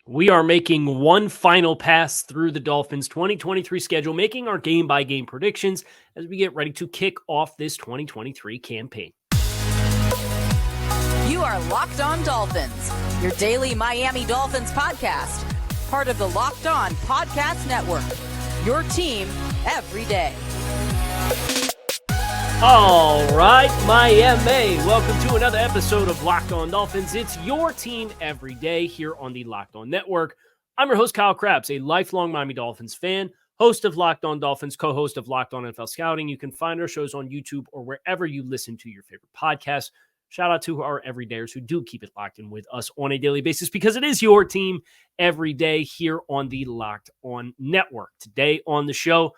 We are making one final pass through the Dolphins' 2023 schedule, making our game-by-game predictions as we get ready to kick off this 2023 campaign. You are Locked On Dolphins, your daily Miami Dolphins podcast, part of the Locked On Podcast Network, your team every day. All right, Miami, welcome to another episode of Locked On Dolphins. It's your team every day here on the Locked On Network. I'm your host, Kyle Krabs, a lifelong Miami Dolphins fan, host of Locked On Dolphins, co-host of Locked On NFL Scouting. You can find our shows on YouTube or wherever you listen to your favorite podcasts. Shout out to our everydayers who do keep it locked in with us on a daily basis because it is your team every day here on the Locked On Network. Today on the show,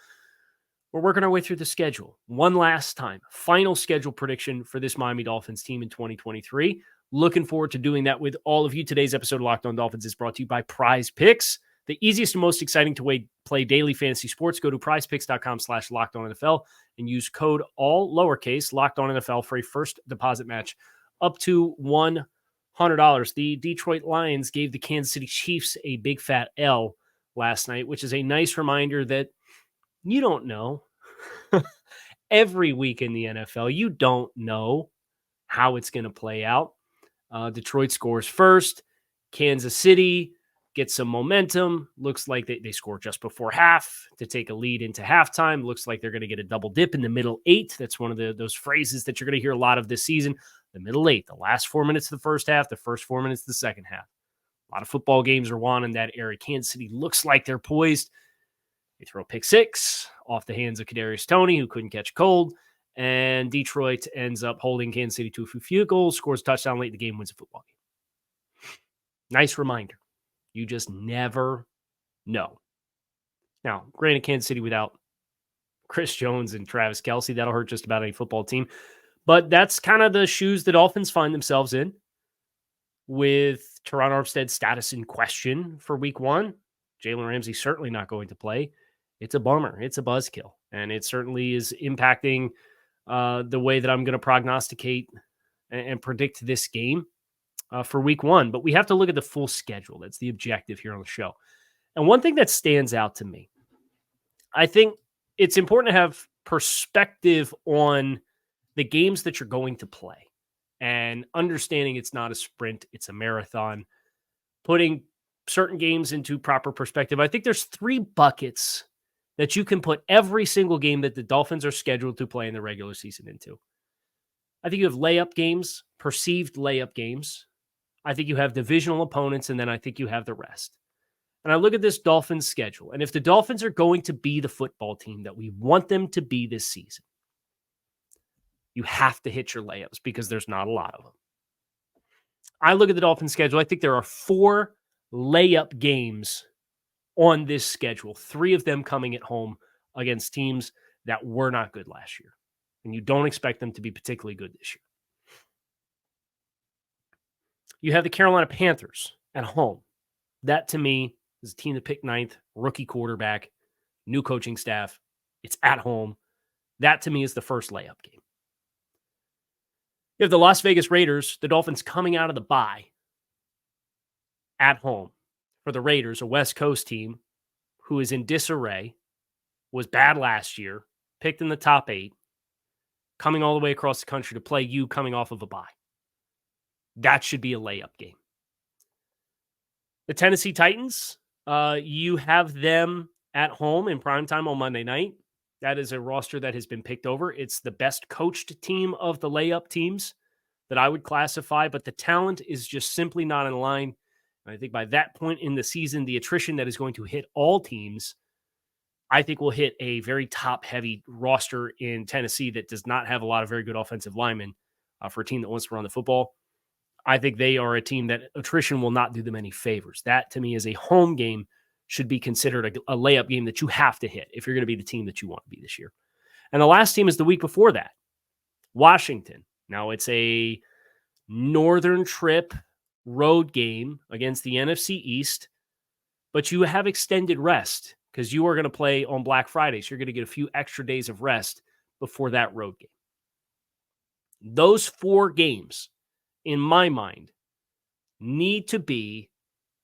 we're working our way through the schedule. One last time, final schedule prediction for this Miami Dolphins team in 2023. Looking forward to doing that with all of you. Today's episode of Locked On Dolphins is brought to you by Prize Picks, the easiest and most exciting way to play daily fantasy sports. Go to prizepicks.com/LockedOnNFL and use code all lowercase LockedOnNFL for a first deposit match up to $100. The Detroit Lions gave the Kansas City Chiefs a big fat L last night, which is a nice reminder that you don't know. Every week in the NFL, you don't know how it's going to play out. Detroit scores first. Kansas City gets some momentum. Looks like they score just before half to take a lead into halftime. Looks like they're going to get a double dip in the middle eight. That's one of those phrases that you're going to hear a lot of this season. The middle eight, the last 4 minutes of the first half, the first 4 minutes of the second half. A lot of football games are won in that area. Kansas City looks like they're poised. They throw a pick six off the hands of Kadarius Toney, who couldn't catch cold, and Detroit ends up holding Kansas City to a few field goals, scores a touchdown late in the game, wins a football game. Nice reminder. You just never know. Now, granted, Kansas City without Chris Jones and Travis Kelce, that'll hurt just about any football team. But that's kind of the shoes the Dolphins find themselves in with Teron Armstead's status in question for week one. Jalen Ramsey certainly not going to play. It's a bummer. It's a buzzkill. And it certainly is impacting the way that I'm going to prognosticate and predict this game for week one. But we have to look at the full schedule. That's the objective here on the show. And one thing that stands out to me, I think it's important to have perspective on the games that you're going to play and understanding it's not a sprint, it's a marathon, putting certain games into proper perspective. I think there's three buckets that you can put every single game that the Dolphins are scheduled to play in the regular season into. I think you have layup games, perceived layup games. I think you have divisional opponents, and then I think you have the rest. And I look at this Dolphins schedule, and if the Dolphins are going to be the football team that we want them to be this season, you have to hit your layups because there's not a lot of them. I look at the Dolphins schedule. I think there are 4 layup games on this schedule, 3 of them coming at home against teams that were not good last year. And you don't expect them to be particularly good this year. You have the Carolina Panthers at home. That, to me, is a team that picked 9th, rookie quarterback, new coaching staff. It's at home. That, to me, is the first layup game. You have the Las Vegas Raiders, the Dolphins coming out of the bye at home. For the Raiders, a West Coast team who is in disarray, was bad last year, picked in the top 8, coming all the way across the country to play you coming off of a bye. That should be a layup game. The Tennessee Titans, you have them at home in primetime on Monday night. That is a roster that has been picked over. It's the best coached team of the layup teams that I would classify, but the talent is just simply not in line. I think by that point in the season, the attrition that is going to hit all teams, I think will hit a very top-heavy roster in Tennessee that does not have a lot of very good offensive linemen for a team that wants to run the football. I think they are a team that attrition will not do them any favors. That, to me, is a home game, should be considered a layup game that you have to hit if you're going to be the team that you want to be this year. And the last team is the week before that, Washington. Now, it's a northern trip road game against the NFC East, but you have extended rest because you are going to play on Black Friday, so you're going to get a few extra days of rest before that road game. Those 4 games, in my mind, need to be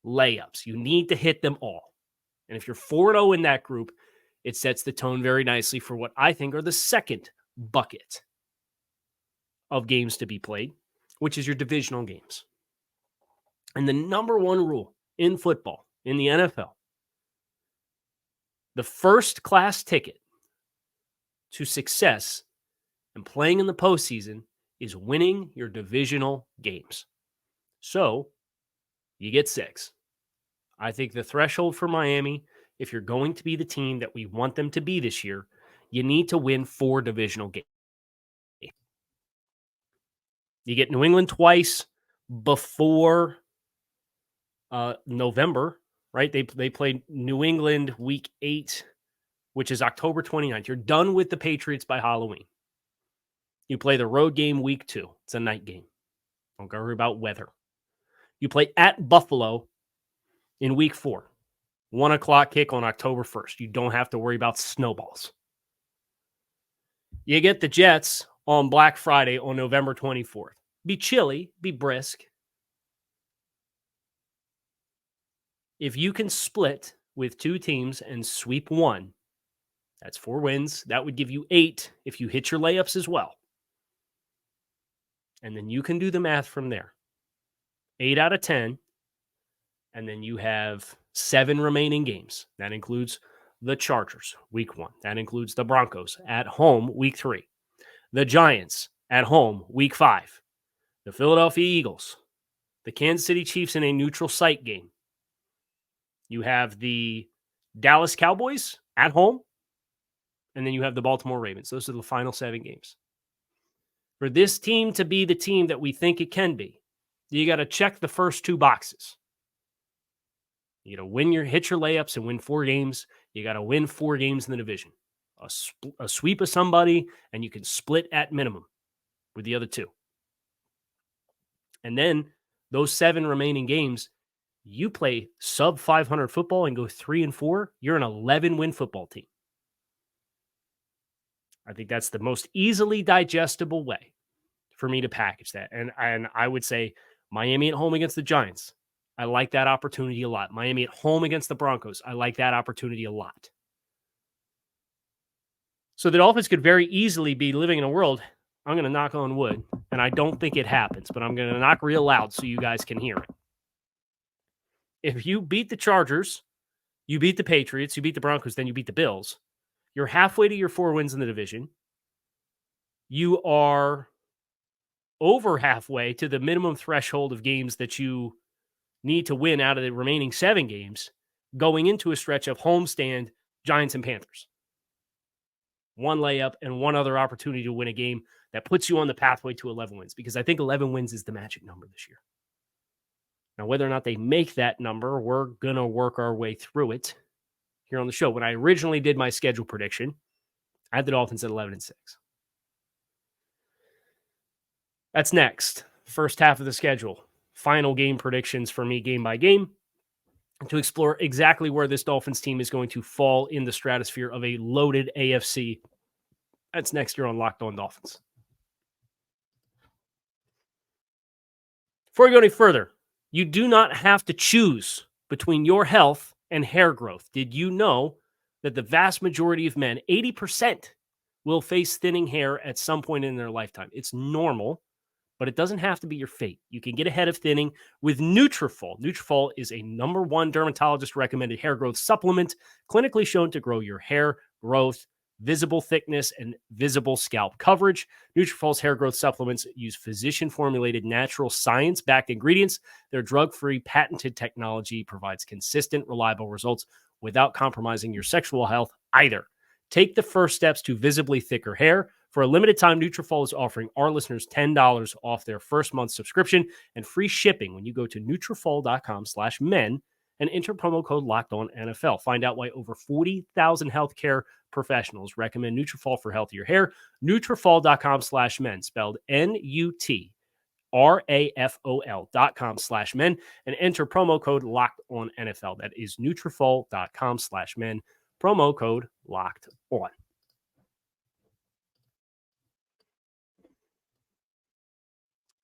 layups. You need to hit them all. And if you're 4-0 in that group, it sets the tone very nicely for what I think are the second bucket of games to be played, which is your divisional games. And the number one rule in football, in the NFL, the first class ticket to success and playing in the postseason is winning your divisional games. So you get 6. I think the threshold for Miami, if you're going to be the team that we want them to be this year, you need to win 4 divisional games. You get New England twice before November, right? They played New England week 8, which is October 29th. You're done with the Patriots by Halloween. You play the road game week 2. It's a night game. Don't worry about weather. You play at Buffalo in week 4. 1 o'clock kick on October 1st. You don't have to worry about snowballs. You get the Jets on Black Friday on November 24th. Be chilly, be brisk. If you can split with 2 teams and sweep 1, that's 4 wins. That would give you 8 if you hit your layups as well. And then you can do the math from there. 8 out of 10. And then you have 7 remaining games. That includes the Chargers, week 1. That includes the Broncos at home, week 3. The Giants at home, week 5. The Philadelphia Eagles. The Kansas City Chiefs in a neutral site game. You have the Dallas Cowboys at home. And then you have the Baltimore Ravens. Those are the final 7 games. For this team to be the team that we think it can be, you got to check the first 2 boxes. You got to hit your layups and win 4 games. You got to win 4 games in the division. A sweep of somebody, and you can split at minimum with the other 2. And then those 7 remaining games, you play sub 500 football and go 3-4. You're an 11-win football team. I think that's the most easily digestible way for me to package that. And I would say Miami at home against the Giants. I like that opportunity a lot. Miami at home against the Broncos. I like that opportunity a lot. So the Dolphins could very easily be living in a world, I'm going to knock on wood, and I don't think it happens, but I'm going to knock real loud so you guys can hear it. If you beat the Chargers, you beat the Patriots, you beat the Broncos, then you beat the Bills, you're halfway to your 4 wins in the division. You are over halfway to the minimum threshold of games that you need to win out of the remaining 7 games going into a stretch of homestand Giants and Panthers. 1 layup and 1 other opportunity to win a game that puts you on the pathway to 11 wins, because I think 11 wins is the magic number this year. Now, whether or not they make that number, we're going to work our way through it here on the show. When I originally did my schedule prediction, I had the Dolphins at 11-6. That's next. First half of the schedule. Final game predictions for me, game by game, to explore exactly where this Dolphins team is going to fall in the stratosphere of a loaded AFC. That's next year on Locked On Dolphins. Before we go any further, you do not have to choose between your health and hair growth. Did you know that the vast majority of men, 80%, will face thinning hair at some point in their lifetime? It's normal, but it doesn't have to be your fate. You can get ahead of thinning with Nutrafol. Nutrafol is a #1 dermatologist-recommended hair growth supplement, clinically shown to grow your hair growth, visible thickness, and visible scalp coverage. Nutrafol's hair growth supplements use physician-formulated, natural, science-backed ingredients. Their drug-free, patented technology provides consistent, reliable results without compromising your sexual health either. Take the first steps to visibly thicker hair. For a limited time, Nutrafol is offering our listeners $10 off their first month subscription and free shipping when you go to Nutrafol.com/men and enter promo code LOCKEDONNFL. Find out why over 40,000 healthcare professionals recommend Nutrafol for healthier hair. Nutrafol.com/men, spelled Nutrafol.com/men, and enter promo code LOCKEDONNFL. That is Nutrafol.com/men, promo code LOCKEDON.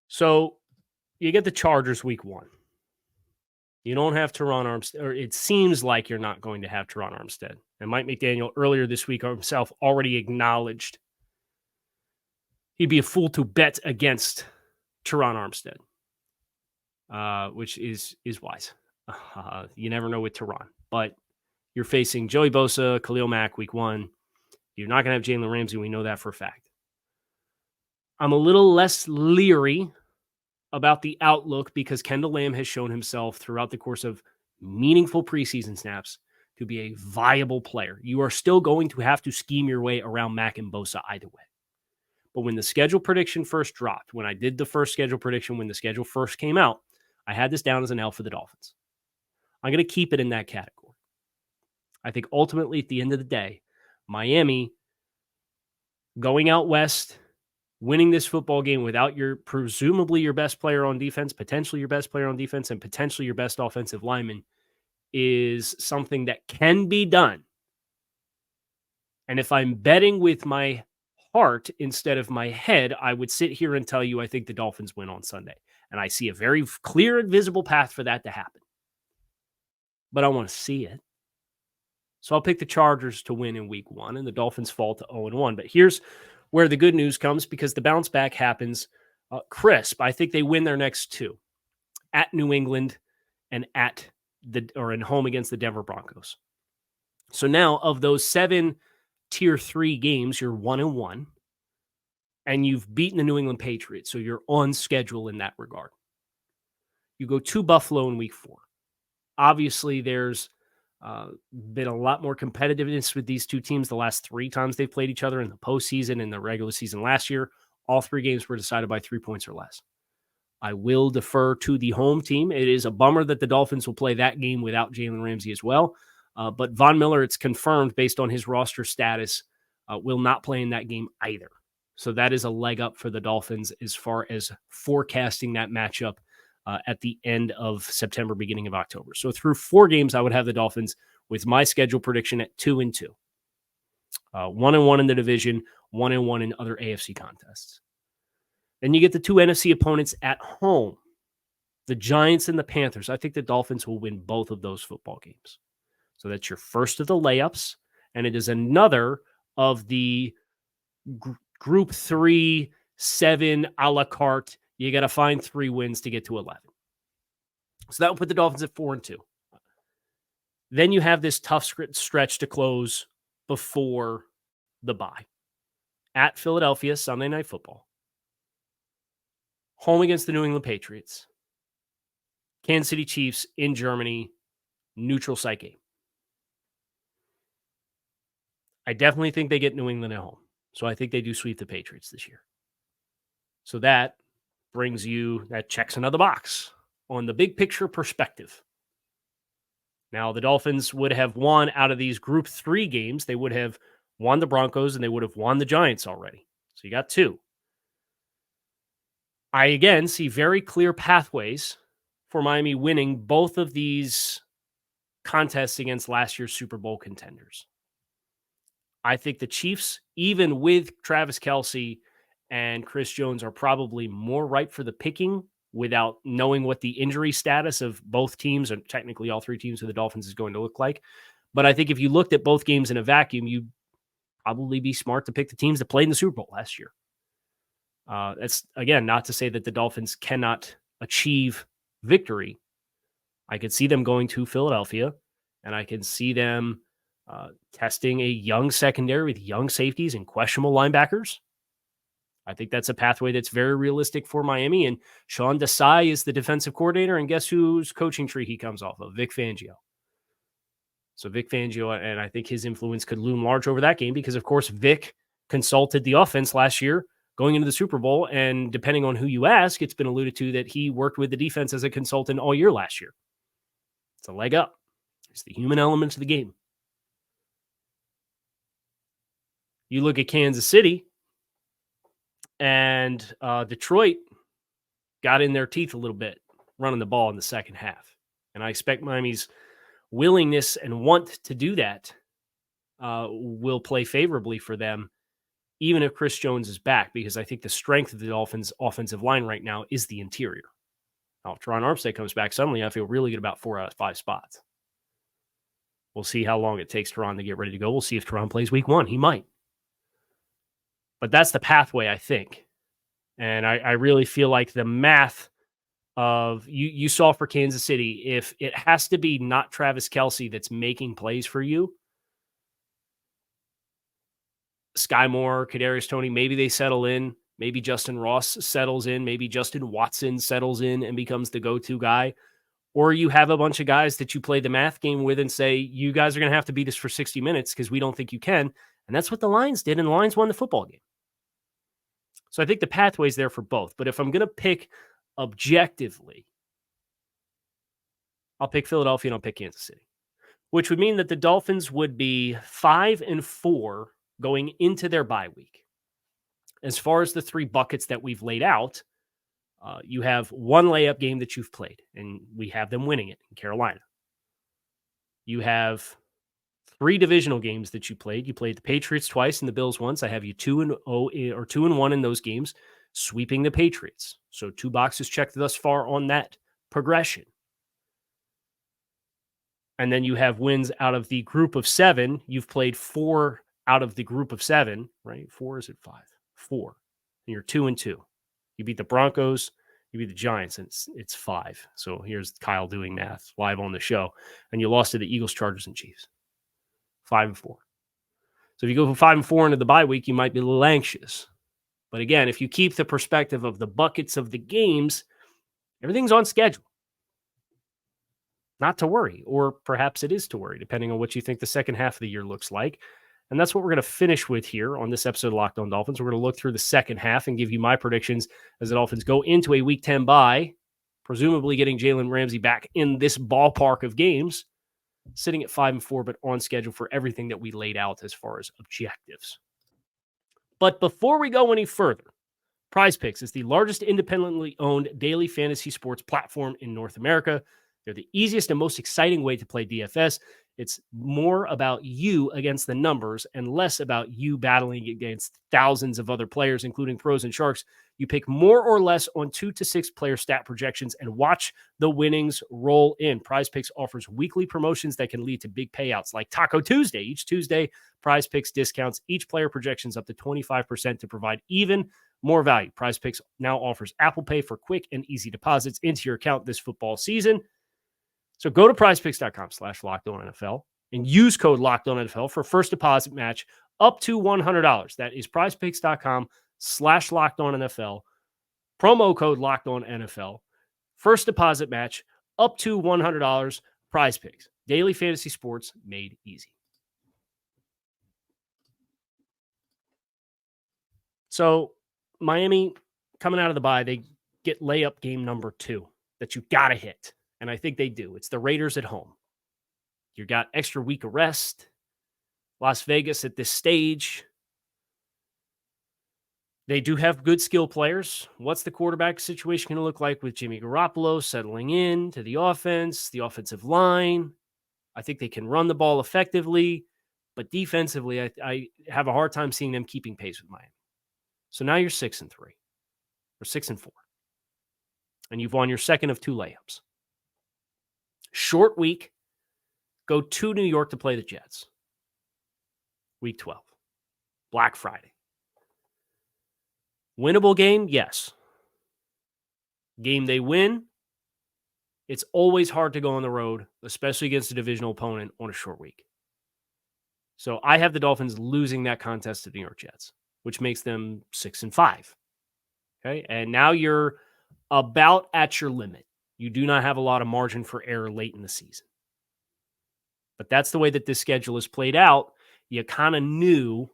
So you get the Chargers week 1. You don't have Teron Armstead, or it seems like you're not going to have Teron Armstead. And Mike McDaniel earlier this week himself already acknowledged he'd be a fool to bet against Teron Armstead, which is wise. You never know with Teron, but you're facing Joey Bosa, Khalil Mack week 1. You're not going to have Jalen Ramsey. We know that for a fact. I'm a little less leery about the outlook because Kendall Lamb has shown himself throughout the course of meaningful preseason snaps to be a viable player. You are still going to have to scheme your way around Mack and Bosa either way. But when the schedule prediction first dropped, when I did the first schedule prediction, when the schedule first came out, I had this down as an L for the Dolphins. I'm going to keep it in that category. I think ultimately at the end of the day, Miami going out west, winning this football game without presumably your best player on defense, potentially your best player on defense, and potentially your best offensive lineman is something that can be done. And if I'm betting with my heart instead of my head, I would sit here and tell you I think the Dolphins win on Sunday. And I see a very clear and visible path for that to happen. But I want to see it. So I'll pick the Chargers to win in week 1, and the Dolphins fall to 0-1. But here's where the good news comes, because the bounce back happens crisp. I think they win their next 2 at New England and at home against the Denver Broncos. So now of those 7 tier 3 games, you're 1-1, and you've beaten the New England Patriots. So you're on schedule in that regard. You go to Buffalo in week 4. Obviously, there's been a lot more competitiveness with these two teams the last 3 times they've played each other in the postseason and the regular season last year. All 3 games were decided by 3 points or less. I will defer to the home team. It is a bummer that the Dolphins will play that game without Jalen Ramsey as well. But Von Miller, it's confirmed based on his roster status, will not play in that game either. So that is a leg up for the Dolphins as far as forecasting that matchup at the end of September, beginning of October. So through 4 games, I would have the Dolphins with my schedule prediction at 2-2. 1-1 in the division, 1-1 in other AFC contests. Then you get the 2 NFC opponents at home, the Giants and the Panthers. I think the Dolphins will win both of those football games. So that's your first of the layups, and it is another of the group 3, 7 a la carte. You got to find 3 wins to get to 11. So that will put the Dolphins at 4-2. Then you have this tough stretch to close before the bye. At Philadelphia, Sunday Night Football. Home against the New England Patriots. Kansas City Chiefs in Germany, neutral site game. I definitely think they get New England at home. So I think they do sweep the Patriots this year. So that checks another box on the big picture perspective. Now, the Dolphins would have won out of these group 3 games. They would have won the Broncos and they would have won the Giants already. So you got 2. I, again, see very clear pathways for Miami winning both of these contests against last year's Super Bowl contenders. I think the Chiefs, even with Travis Kelce and Chris Jones, are probably more ripe for the picking without knowing what the injury status of both teams, and technically all 3 teams of the Dolphins, is going to look like. But I think if you looked at both games in a vacuum, you'd probably be smart to pick the teams that played in the Super Bowl last year. That's, again, not to say that the Dolphins cannot achieve victory. I could see them going to Philadelphia, and I can see them testing a young secondary with young safeties and questionable linebackers. I think that's a pathway that's very realistic for Miami. And Sean Desai is the defensive coordinator, and guess whose coaching tree he comes off of? Vic Fangio. So Vic Fangio, and I think his influence could loom large over that game because, of course, Vic consulted the offense last year going into the Super Bowl, and depending on who you ask, it's been alluded to that he worked with the defense as a consultant all year last year. It's a leg up. It's the human element of the game. You look at Kansas City, and Detroit got in their teeth a little bit running the ball in the second half. And I expect Miami's willingness and want to do that will play favorably for them, even if Chris Jones is back, because I think the strength of the Dolphins' offensive line right now is the interior. Now, if Teron Armstead comes back, suddenly I feel really good about 4 out of 5 spots. We'll see how long it takes Teron to get ready to go. We'll see if Teron plays week 1. He might. But that's the pathway, I think. And I really feel like the math of you saw for Kansas City, if it has to be not Travis Kelce that's making plays for you, Sky Moore, Kadarius Toney, maybe they settle in. Maybe Justin Ross settles in. Maybe Justin Watson settles in and becomes the go-to guy. Or you have a bunch of guys that you play the math game with and say, you guys are going to have to beat us for 60 minutes because we don't think you can. And that's what the Lions did, and the Lions won the football game. So I think the pathway's there for both. But if I'm going to pick objectively, I'll pick Philadelphia and I'll pick Kansas City, which would mean that the Dolphins would be 5-4 going into their bye week. As far as the 3 buckets that we've laid out, you have 1 layup game that you've played, and we have them winning it in Carolina. You have 3 divisional games that you played. You played the Patriots twice and the Bills once. I have you 2-0 or 2-1 in those games, sweeping the Patriots. So 2 boxes checked thus far on that progression. And then you have wins out of the group of 7. You've played 4 out of the group of 7, right? 4, is it 5? 4. And you're 2-2. You beat the Broncos, you beat the Giants, and it's 5. So here's Kyle doing math live on the show. And you lost to the Eagles, Chargers, and Chiefs. 5-4. So if you go from 5-4 into the bye week, you might be a little anxious. But again, if you keep the perspective of the buckets of the games, everything's on schedule. Not to worry, or perhaps it is to worry, depending on what you think the second half of the year looks like. And that's what we're going to finish with here on this episode of Locked On Dolphins. We're going to look through the second half and give you my predictions as the Dolphins go into a Week 10 bye, presumably getting Jalen Ramsey back in this ballpark of games, sitting at 5-4, but on schedule for everything that we laid out as far as objectives. But before we go any further, PrizePicks is the largest independently owned daily fantasy sports platform in North America. They're the easiest and most exciting way to play DFS. It's more about you against the numbers and less about you battling against thousands of other players, including pros and sharks. You pick more or less on 2 to 6 player stat projections and watch the winnings roll in. PrizePicks offers weekly promotions that can lead to big payouts like Taco Tuesday. Each Tuesday, PrizePicks discounts each player projections up to 25% to provide even more value. PrizePicks now offers Apple Pay for quick and easy deposits into your account this football season. So go to prizepicks.com/LockedOnNFL and use code LockedOnNFL for first deposit match up to $100. That is prizepicks.com/LockedOnNFL. Promo code LockedOnNFL. First deposit match up to $100. PrizePicks. Daily fantasy sports made easy. So Miami coming out of the bye, they get layup game number 2 that you got to hit. And I think they do. It's the Raiders at home. You got extra week of rest. Las Vegas at this stage. They do have good skill players. What's the quarterback situation going to look like with Jimmy Garoppolo settling in to the offense, the offensive line? I think they can run the ball effectively, but defensively, I have a hard time seeing them keeping pace with Miami. So now you're 6-3 or 6-4, and you've won your second of 2 layups. Short week, go to New York to play the Jets. Week 12, Black Friday. Winnable game? Yes. Game they win. It's always hard to go on the road, especially against a divisional opponent on a short week. So I have the Dolphins losing that contest to the New York Jets, which makes them 6-5. Okay, and now you're about at your limit. You do not have a lot of margin for error late in the season. But that's the way that this schedule is played out. You kind of knew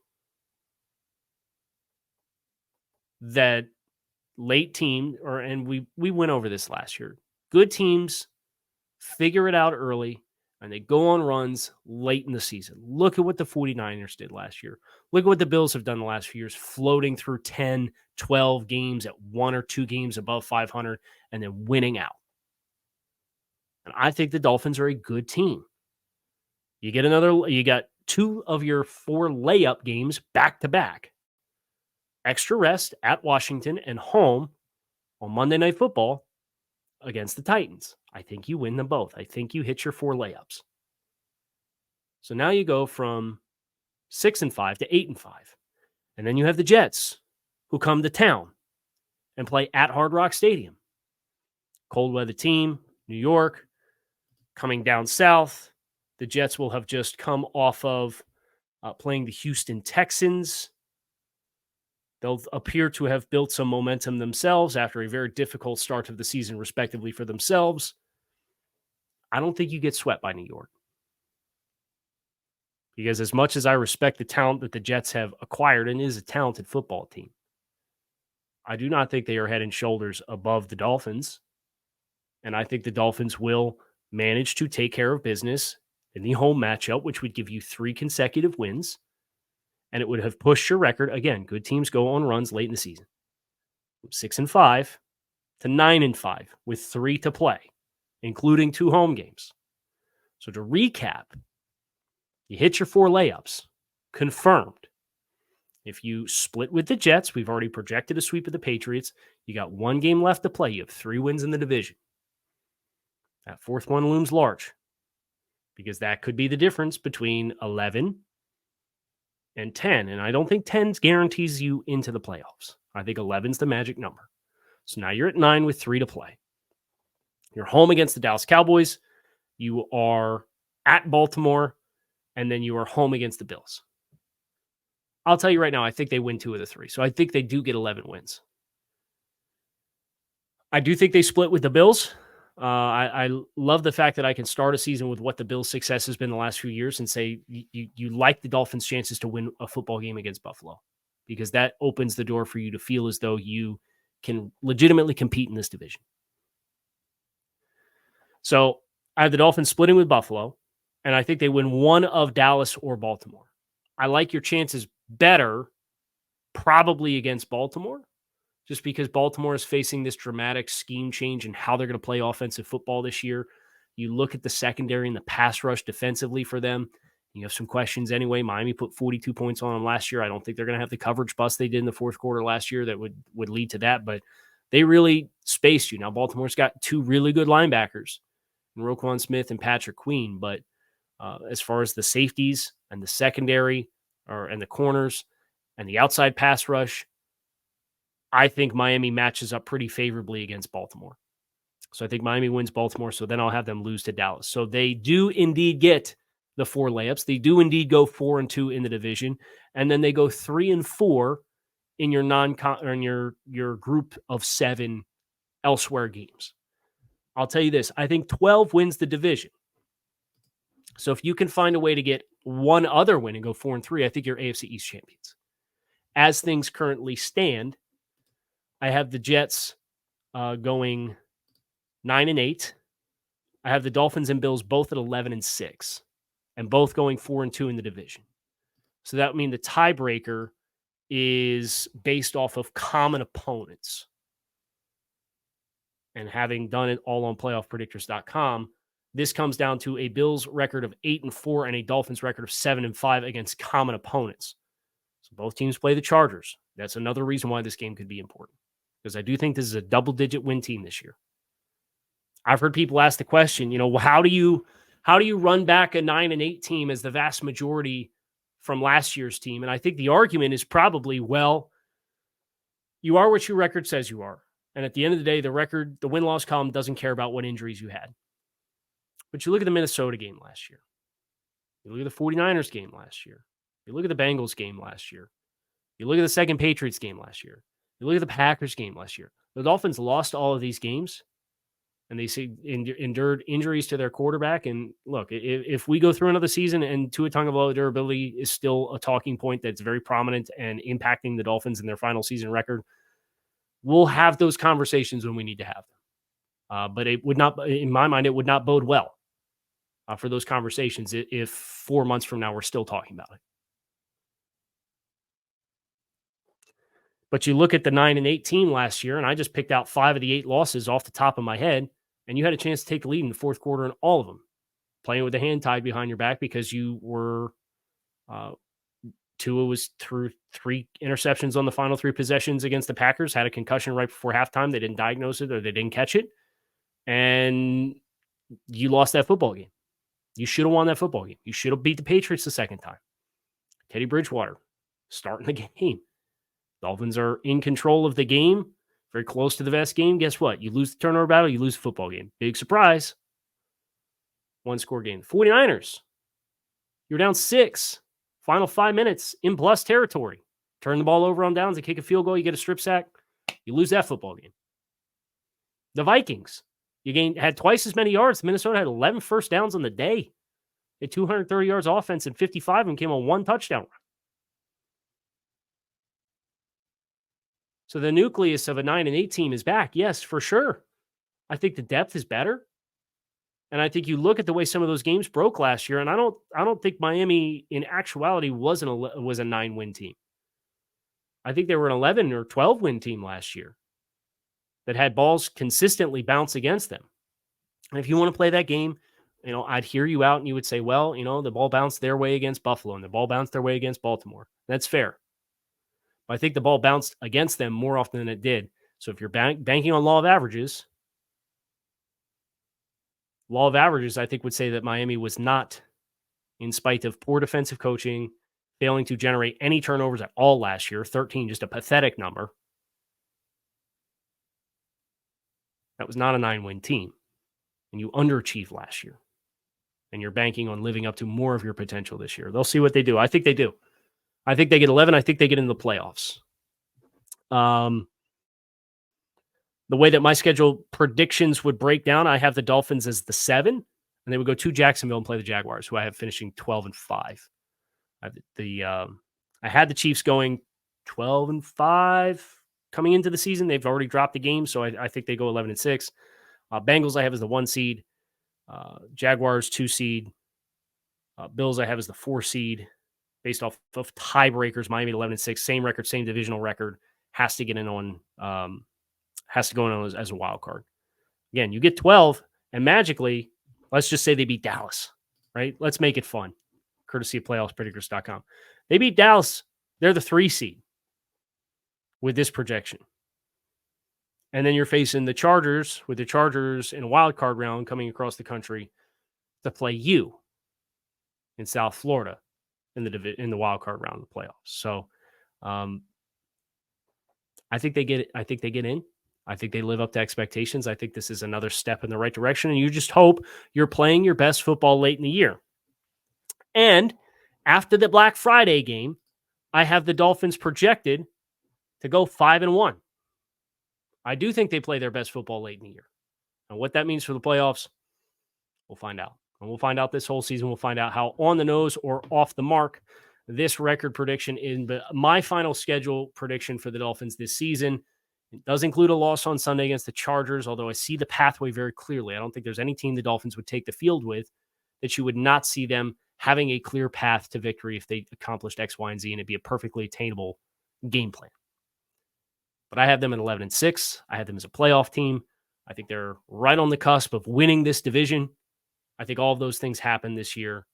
that late team, and we went over this last year. Good teams figure it out early, and they go on runs late in the season. Look at what the 49ers did last year. Look at what the Bills have done the last few years, floating through 10, 12 games at 1 or 2 games above 500 and then winning out. And I think the Dolphins are a good team. You got 2 of your 4 layup games back to back. Extra rest at Washington and home on Monday Night Football. against the Titans. I think you win them both. I think you hit your 4 layups. So now you go from 6-5 to 8-5. And then you have the Jets, who come to town and play at Hard Rock Stadium. Cold weather team, New York, coming down south. The Jets will have just come off of playing the Houston Texans. They'll appear to have built some momentum themselves after a very difficult start of the season, respectively, for themselves. I don't think you get swept by New York. Because as much as I respect the talent that the Jets have acquired, and is a talented football team, I do not think they are head and shoulders above the Dolphins. And I think the Dolphins will manage to take care of business in the home matchup, which would give you 3 consecutive wins. And it would have pushed your record. Again, good teams go on runs late in the season. From 6-5 to 9-5 with 3 to play, including 2 home games. So to recap, you hit your 4 layups, confirmed. If you split with the Jets, we've already projected a sweep of the Patriots. You got 1 game left to play. You have 3 wins in the division. That 4th one looms large because that could be the difference between 11 and 10. And I don't think 10 guarantees you into the playoffs. I think 11's the magic number. So now you're at 9 with 3 to play. You're home against the Dallas Cowboys. You are at Baltimore. And then you are home against the Bills. I'll tell you right now, I think they win 2 of the 3. So I think they do get 11 wins. I do think they split with the Bills. I love the fact that I can start a season with what the Bills' success has been the last few years and say you like the Dolphins' chances to win a football game against Buffalo, because that opens the door for you to feel as though you can legitimately compete in this division. So I have the Dolphins splitting with Buffalo, and I think they win 1 of Dallas or Baltimore. I like your chances better probably against Baltimore, just because Baltimore is facing this dramatic scheme change in how they're going to play offensive football this year. You look at the secondary and the pass rush defensively for them. You have some questions anyway. Miami put 42 points on them last year. I don't think they're going to have the coverage bust they did in the 4th quarter last year that would lead to that, but they really spaced you. Now, Baltimore's got 2 really good linebackers, Roquan Smith and Patrick Queen, but as far as the safeties and the secondary and the corners and the outside pass rush, I think Miami matches up pretty favorably against Baltimore. So I think Miami wins Baltimore, so then I'll have them lose to Dallas. So they do indeed get the 4 layups. They do indeed go 4-2 in the division, and then they go 3-4 in your group of 7 elsewhere games. I'll tell you this, I think 12 wins the division. So if you can find a way to get 1 other win and go 4-3, I think you're AFC East champions. As things currently stand, I have the Jets going 9-8. I have the Dolphins and Bills both at 11-6, and both going 4-2 in the division. So that would mean the tiebreaker is based off of common opponents. And having done it all on playoffpredictors.com, this comes down to a Bills record of 8-4 and a Dolphins record of 7-5 against common opponents. So both teams play the Chargers. That's another reason why this game could be important, because I do think this is a double-digit win team this year. I've heard people ask the question, how do you run back a 9-8 team as the vast majority from last year's team? And I think the argument is probably, well, you are what your record says you are. And at the end of the day, the win-loss column doesn't care about what injuries you had. But you look at the Minnesota game last year. You look at the 49ers game last year. You look at the Bengals game last year. You look at the second Patriots game last year. You look at the Packers game last year. The Dolphins lost all of these games, and they endured injuries to their quarterback. And look, if we go through another season and Tua Tagovailoa durability is still a talking point that's very prominent and impacting the Dolphins in their final season record, we'll have those conversations when we need to have them. But it would not, in my mind, it would not bode well for those conversations if 4 months from now we're still talking about it. But you look at the 9-8 team last year, and I just picked out 5 of the 8 losses off the top of my head, and you had a chance to take the lead in the 4th quarter in all of them, playing with a hand tied behind your back because you were Tua was through 3 interceptions on the final 3 possessions against the Packers, had a concussion right before halftime. They didn't diagnose it or they didn't catch it. and you lost that football game. You should have won that football game. You should have beat the Patriots the second time. Teddy Bridgewater starting the game. Dolphins are in control of the game, very close to the best game. Guess what? You lose the turnover battle, you lose the football game. Big surprise. One-score game. 49ers, you're down 6. Final 5 minutes in plus territory. Turn the ball over on downs and kick a field goal. You get a strip sack. You lose that football game. The Vikings, you had twice as many yards. Minnesota had 11 first downs on the day. They had 230 yards offense, and 55 of them came on one touchdown. So the nucleus of a 9-8 team is back. Yes, for sure. I think the depth is better. And I think you look at the way some of those games broke last year, and I don't think Miami in actuality was a 9-win team. I think they were an 11 or 12-win team last year that had balls consistently bounce against them. And if you want to play that game, I'd hear you out and you would say, well, the ball bounced their way against Buffalo and the ball bounced their way against Baltimore. That's fair. But I think the ball bounced against them more often than it did. So if you're banking on law of averages, I think would say that Miami was not, in spite of poor defensive coaching, failing to generate any turnovers at all last year. 13, just a pathetic number. That was not a 9-win team. And you underachieved last year. And you're banking on living up to more of your potential this year. They'll see what they do. I think they do. I think they get 11. I think they get into the playoffs. The way that my schedule predictions would break down, I have the Dolphins as the 7, and they would go to Jacksonville and play the Jaguars, who I have finishing 12-5. I had the Chiefs going 12-5 coming into the season. They've already dropped the game, so I think they go 11-6. Bengals I have as the 1 seed. Jaguars 2 seed. Bills I have as the 4 seed. Based off of tiebreakers, Miami 11-6, same record, same divisional record, has to get in on, has to go in as a wild card. Again, you get 12, and magically, let's just say they beat Dallas, right? Let's make it fun. Courtesy of playoffspredictors.com. They beat Dallas. They're the 3 seed with this projection. And then you're facing the Chargers, with the Chargers in a wild card round coming across the country to play you in South Florida in the wild card round of the playoffs. So I think they get it. I think they get in. I think they live up to expectations. I think this is another step in the right direction. And you just hope you're playing your best football late in the year. And after the Black Friday game, I have the Dolphins projected to go 5-1. I do think they play their best football late in the year. And what that means for the playoffs, we'll find out. And we'll find out this whole season. We'll find out how on the nose or off the mark this record prediction is. But my final schedule prediction for the Dolphins this season, it does include a loss on Sunday against the Chargers, although I see the pathway very clearly. I don't think there's any team the Dolphins would take the field with that you would not see them having a clear path to victory if they accomplished X, Y, and Z, and it'd be a perfectly attainable game plan. But I have them at 11-6. I have them as a playoff team. I think they're right on the cusp of winning this division. I think all of those things happen this year.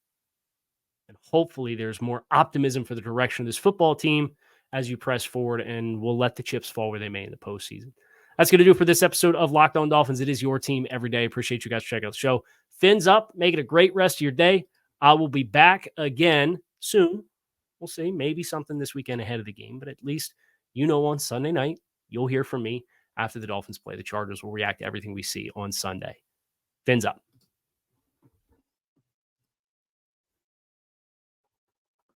And hopefully there's more optimism for the direction of this football team as you press forward, and we'll let the chips fall where they may in the postseason. That's going to do it for this episode of Locked On Dolphins. It is your team every day. Appreciate you guys checking out the show. Fins up. Make it a great rest of your day. I will be back again soon. We'll see. Maybe something this weekend ahead of the game, but at least on Sunday night, you'll hear from me after the Dolphins play the Chargers. We'll react to everything we see on Sunday. Fins up.